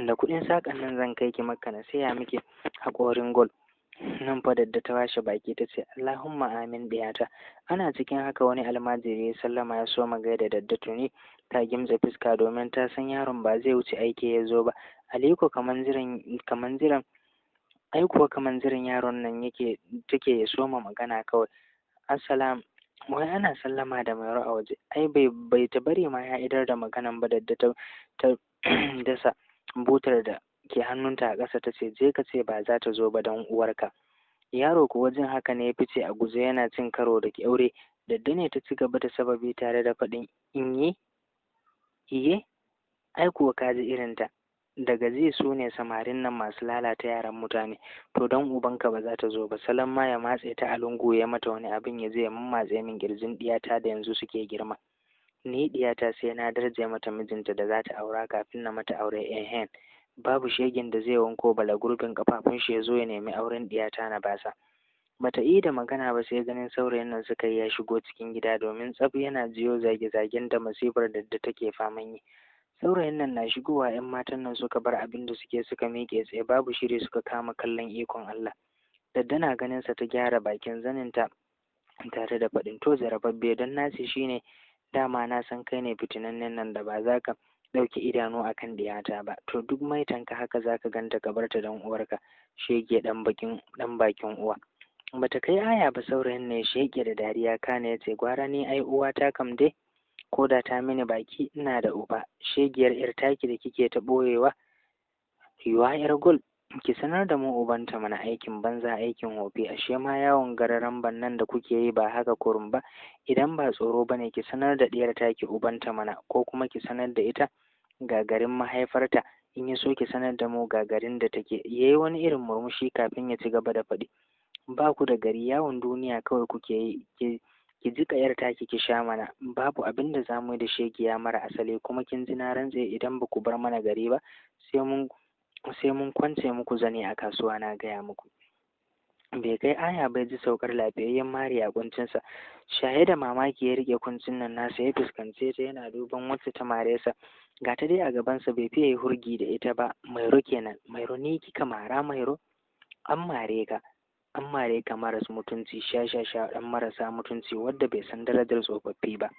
da kuɗin saƙan nan zan kai ki Makka na saya miki haƙorin gol. Nan fa Dadda ta washe baki ta ce Allahumma amin ɗiyata. Ana cikin haka wani almajiri ya sallama ya so gaida Dadda tuni ta gimtsa fuska domin ta san yaron ba zai wuce aiki ya zo ba. Aliko kaman jiran ai kuwa kaman jiran yaron nan yake take ya soma magana kawai. Assalam, wai ana sallama da Mairo a waje. Ai bai ta bari ma ya idar da maganan ba. Dadda ta dasa butar da ke hannunta a ƙasa ta ce je ka ce ba za ta zo ba don uwarka. Yaro kuwa jin haka ne ya fice a guje yana cin karo da kyaure. Dadda ne ta ci gaba da sababi tare da faɗin iye ai kuwa ka ji irinta. Daga zai su ne samarin nan masu lalata yaran mutane. To don ubanka ba za ta zo ba. Salon ma ya matse ta a lungu ya mata wani abin ya je ya mammatse min kirjin ɗiyata da yanzu suke girma. Ni ɗiyata sai na darje mata mijinta da za ta aura kafin na mata aure ehen. Babu shegin da zai wanko bala gurbin kafafun shi ya zo ya nemi auren ɗiyata na basa. Bata yi da magana ba sai ganin saurayin nan suka yi ya shigo cikin gida domin tsab yana jiyo zage-zagen da masifar da take faman yi. Saurayin nan na shigowa 'yan matan nan suka bar abin da suka miƙe tsaye babu shiri suka kama kallon ikon Allah. Dadda na ganin sa ta gyara bakin zaninta tare da faɗin to zarababbe don nasi shine dama na san kai ne fitinannen nan da ba za ka ɗauki idanu a kan ɗiyata ba. To duk maitanka haka za ka ganta ka barta don uwarka. Shege ɗan bakin uwa. Bata kai aya ba saurayin ne shege da dariya kana ya ce gwara ni ai uwata kam dai ko da ta mini baki ina da uba. Shegiyar yar taki da kike ta ɓoyewa yiwa yar gol ki sanar da mu ubanta mana aikin banza aikin hofi. Ashe ma yawon gararan bannan da kuke yi ba haka kurum ba. Idan ba tsoro bane ki sanar da ɗiyar taki ubanta mana ko kuma ki sanar da ita gagarin mahaifarta. In ya so ki sanar da mu gagarin da take. Yayi wani irin murmushi kafin ya ci gaba da faɗi. Ba ku da gari yawon duniya kawai kuke yi. Ki jika yar taki ki sha mana. Babu abin da za mu yi da shegiya mara asali kuma kin ji na rantse idan ba ku bar mana gari ba sai mun kwance muku zane a kasuwa na gaya muku. Bai kai aya bai ji saukar lafiyayyen mari a kuncinsa. Shaye da mamaki ya rike kuncin nan nasa ya fuskance ta yana duban wacce ta mare sa. Ga ta dai a gabansa bai fiye hurgi da ita ba. Mairo kenan. Mairo ni kika mara Mairo? An mare ka maras mutunci sha ɗan marasa mutunci wadda bai san darajar tsofaffi ba.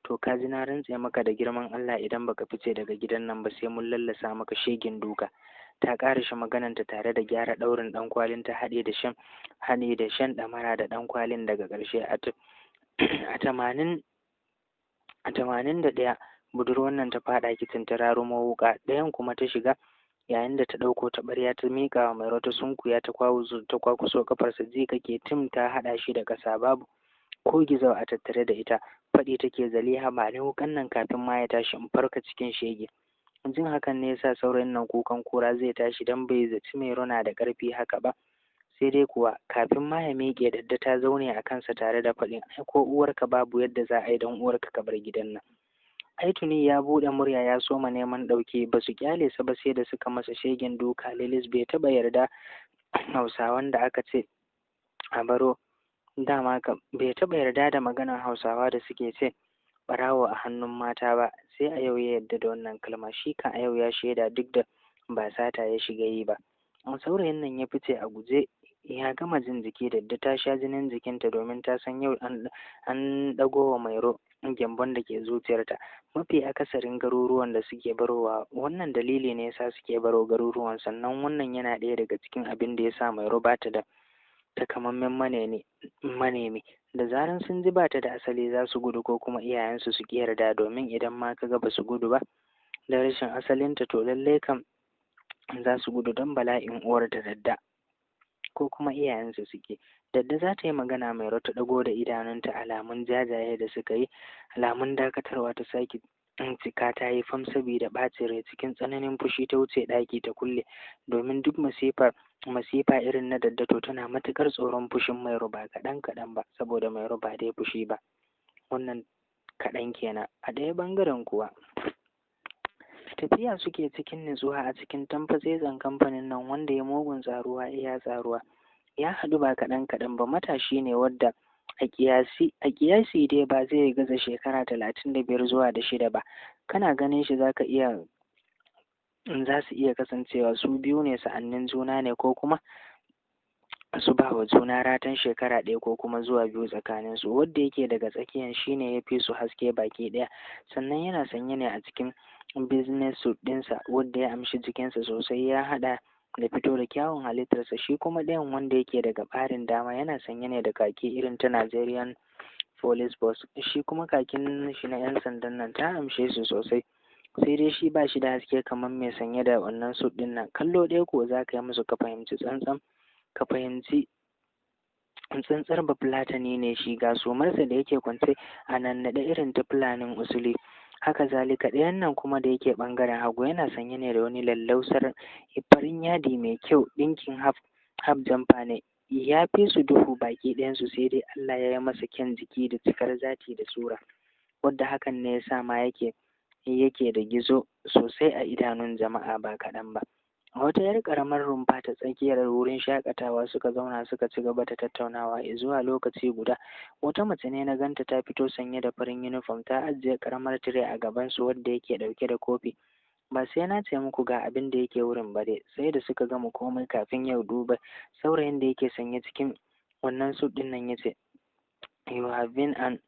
To ka ji na rantse maka da girman Allah idan baka fice daga gidan nan ba sai mun lallasa maka shegin duka. Ta ƙara shi magananta tare da gyara ɗaurin ɗankwalin ta haɗe da shan ɗamara da ɗankwalin daga ƙarshe a tamanin da ɗaya budurwar nan ta faɗa kicin ta rarumo wuƙa ɗayan kuma ta shiga yayin da ta ɗauko taɓarya ta miƙa wa Mairo ta sunkuya ta kwakuso kafarsa ji kake tim ta haɗa shi da ƙasa babu ko gizo a tattare da ita. Faɗi take Zaliha ba ni wukan nan kafin ma ya tashi in farka cikin shege. Jin hakan ne yasa saurayin nan kukan kura zai tashi dan bai zaci Mairo na da ƙarfi haka ba. Sai dai kuwa kafin ma ya miƙe Dadda ta zaune a kansa tare da faɗin ai ko uwarka babu yadda za a yi don uwarka ka bar gidan nan. Ai tuni ya buɗe murya ya soma neman ɗauki ba su kyale sa ba sai da suka masa shegen duka. Lilis bai taɓa yarda Hausawan da aka ce a baro dama kam bai taɓa yarda da maganar Hausawa da suke ce ɓarawo a hannun mata ba. Sai a yau ya yarda da wannan kalma. Shi kan a yau ya shaida duk da ba sata ya shiga yi ba. Saurayin nan ya fice a guje ya gama jin jiki. Dadda ta sha jinin jikinta domin ta san yau an ɗago wa Mairo gyambon da ke zuciyarta. Mafi akasarin garuruwan da suke barowa wannan dalili ne yasa suke baro garuruwan sannan wannan yana ɗaya daga cikin abin da yasa Mairo bata da takamaiman manemi. Da zaran sun ji bata da asali za su gudu ko kuma iyayensu su ƙi yarda domin idan ma kaga ba su gudu ba da rashin asalinta to lallai kam za su gudu don bala'in uwar da Dadda ko kuma iyayensu suke. Dadda za ta yi magana Mairo ta ɗago da idanunta alamun jajaye da suka yi alamun dakatarwa ta sake cika ta yi fam saboda ɓacin rai. Cikin tsananin fushi ta wuce ɗaki ta kulle domin duk masifa irin na Dadda to tana matuƙar tsoron fushin Mairo ba kaɗan ba saboda Mairo ba dai fushi ba wannan kaɗan kenan. A ɗaya ɓangaren kuwa tafiya suke cikin nutsuwa a cikin tamfatsetsen kamfanin nan wanda ya mugun tsaruwa iya tsaruwa. Ya haɗu ba kaɗan ba. Matashi ne wadda a ƙiyasi dai ba zai gaza shekara 35 zuwa da 6 ba. Kana ganin shi zaka iya za su iya kasancewa su biyu ne sa'annin juna ne, ko kuma su ba wa juna ratan shekara ɗaya ko kuma zuwa biyu tsakanin su. Wanda yake daga tsakiyan shine ya fi su haske baki ɗaya, sannan yana sanye ne a cikin business suit ɗinsa wanda ya amshi jikinsa sosai, ya haɗa da fito da kyawun halittarsa. Shi kuma ɗayan wanda yake daga ɓarin dama yana sanye ne da kaki irin ta Nigerian police force. Shi kuma kakin shi na 'yan sandan nan ta amshe su sosai, sai dai shi ba shi da haske kamar mai sanye da wannan suit ɗin nan. Kallo ɗaya ko za ka yi musu ka fahimci tsantsar bafulatani ne shi, ga sumarsa da yake kwance a nannaɗe irin ta fulanin usuli. Haka zalika ɗayan nan kuma da yake ɓangaren hagu yana sanye ne da wani lallausar farin yadi mai kyau, ɗinkin haf jamfa ne, ya fi su duhu baki ɗayansu, sai dai Allah ya yi masa kyan jiki da cikar zati da sura, wadda hakan ne ya sa ma yake da gizo sosai a idanun jama'a ba kaɗan ba. A wata yar ƙaramar rumfa ta tsakiyar wurin shakatawa suka zauna suka ci gaba da tattaunawa zuwa lokaci guda. Wata mace ne na ganta ta fito sanye da farin uniform, ta ajiye ƙaramar tire a gabansu wadda yake ɗauke da kofi. Ba sai na ce muku ga abin da yake wurin ba dai, sai da suka gama komai kafin ya duba saurayin da yake sanye cikin wannan suit ɗin nan ya ce, you have been an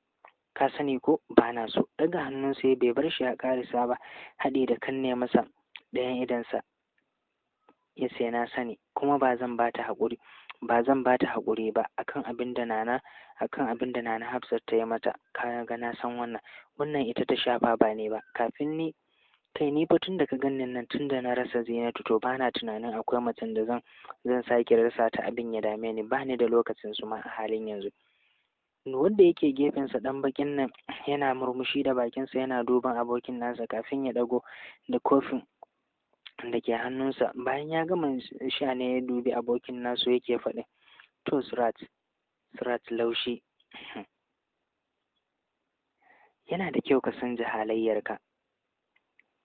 ka sani ko ba na so. Daga hannun sai bai bar shi ya ƙarisa ba, haɗi da kanne masa ɗayan idansa ya ce, na sani, kuma ba zan ba ta haƙuri ba akan abin da nana Hafsat ta yi mata. Ka ga na san wannan ita ta shafa ba ne ba. Kafin ni kai ni fa tun da ka ganin nan, tun da na rasa Zinatu to ba na tunanin akwai macen da zan sake rasa ta, abin ya dame ni, ba ni da lokacin su ma a halin yanzu. Wanda yake gefensa ɗan bakin nan yana murmushi da bakinsa yana duban abokin nasa kafin ya ɗago da kofin da ke hannunsa. Bayan ya gama sha ne ya dubi abokin nasu yake faɗi, to Surat laushi, yana da kyau ka canza halayyarka,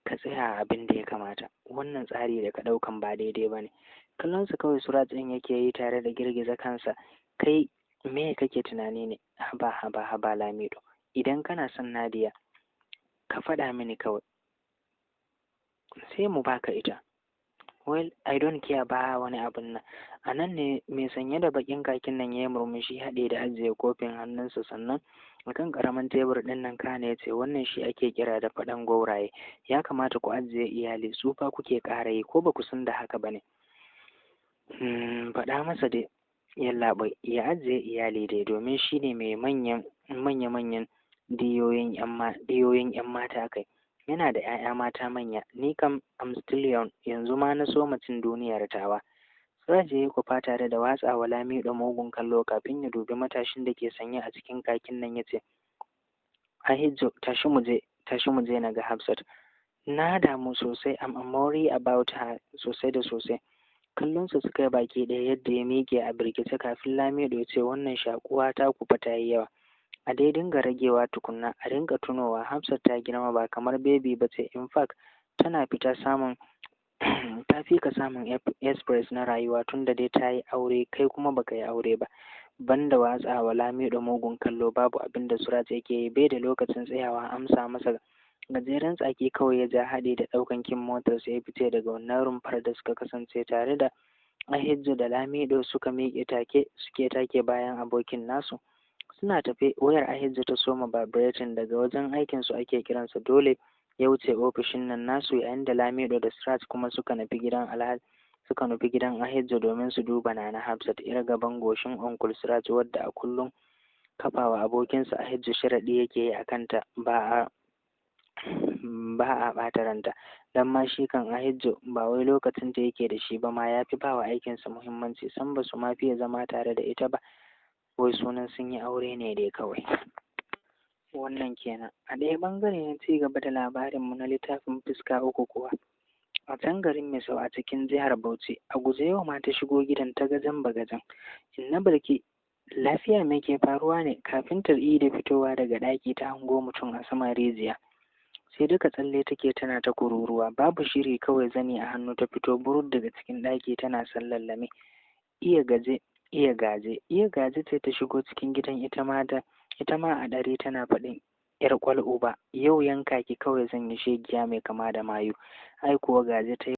ka tsaya a abin da ya kamata. Wannan tsari da ka ɗaukan ba daidai ba ne. Kallonsa kawai Surat ɗin yake yi tare da girgiza kansa. Kai me kake tunani ne? Haba Lamido, idan kana son Nadiya ka faɗa mini kawai, sai mu baka ita. Well, I don't care, ba wani abun nan. A nan ne mai sanye da bakin kakin nan ya yi murmushi haɗe da ajiye kofin hannunsa, sannan akan ƙaramin tebur ɗin nan kana ya ce, wannan shi ake kira da faɗan gwauraye. Ya kamata ku ajiye iyali, tsufa kuke ƙara yi, ko ba ku san da haka ba ne? Faɗa masa dai yallaɓai ya ajiye iyali dai, domin shi ne mai manya-manyan diyoyin 'yan mata kai. Yana da 'ya'ya mata manya. Ni kam am still young, yanzu ma na so macin duniyar tawa. Suraje ya kufa tare da watsa wa Lamido mugun kallo kafin ya dubi matashin da ke sanye a cikin kakin nan ya ce, Ahijjo, tashi mu je na ga Hafsat. Na damu sosai, am worry about her sosai da sosai. Kallonsa suka yi baki ɗaya yadda ya miƙe a birkice kafin Lamido ya ce, wannan shakuwa ta kufa ta yi yawa. A dai dinga ragewa tukunna, a dinga tunowa Hafsat ta girma ba kamar baby ba ce. In fact tana fita samun ta fi ka samun express na rayuwa, tun da dai ta yi aure, kai kuma baka yi aure ba. Banda watsa wa Lamido mugun kallo babu abin da Surat yake yi, bai da lokacin tsayawa amsa masa. Gajeren tsaki kawai ya ja haɗe da ɗaukan kin motarsa ya fice daga wannan rumfar da suka kasance tare da Ahijjo da Lamido suka miƙe take bayan abokin nasu. Suna tafe wayar Ahijjo ta soma vibrating, daga wajen aikinsu ake kiransa. Dole ya wuce ofishin nan nasu, yayin da Lamido da Surat kuma suka nufi gidan Ahijjo domin su duba Nana Hafsat, ira gaban goshin Uncle Surat, wadda a kullum kafawa abokinsa Ahijjo sharaɗi yake yi a kanta, ba a ɓata ranta. Dan ma shi kan Ahijjo ba wai lokacin ta yake da shi ba ma, ya fi ba wa aikinsa muhimmanci, san ba su ma fiye zama tare da ita ba, wai sunan sun yi aure ne dai kawai. Wannan kenan. A ɗaya ɓangare na ci gaba da labarinmu na littafin Fuska Uku kuwa, a can garin Misau a cikin jihar Bauchi, a guje yau ma ta shigo gidan ta gajan bagajan. Inna Balki, lafiya me ke faruwa ne? Kafin ta da fitowa daga ɗaki ta hango mutum a saman rijiya. Sai duka tsalle take tana ta kururuwa, babu shiri kawai zani a hannu ta fito burut daga cikin ɗaki tana sallallame. Iya gaje ce ta shigo cikin gidan ita ma a ɗare tana faɗin, yar kwal uba, yau yanka ki kawai zan yi shegiya mai kama da mayu. Ai kuwa Gaje ta yi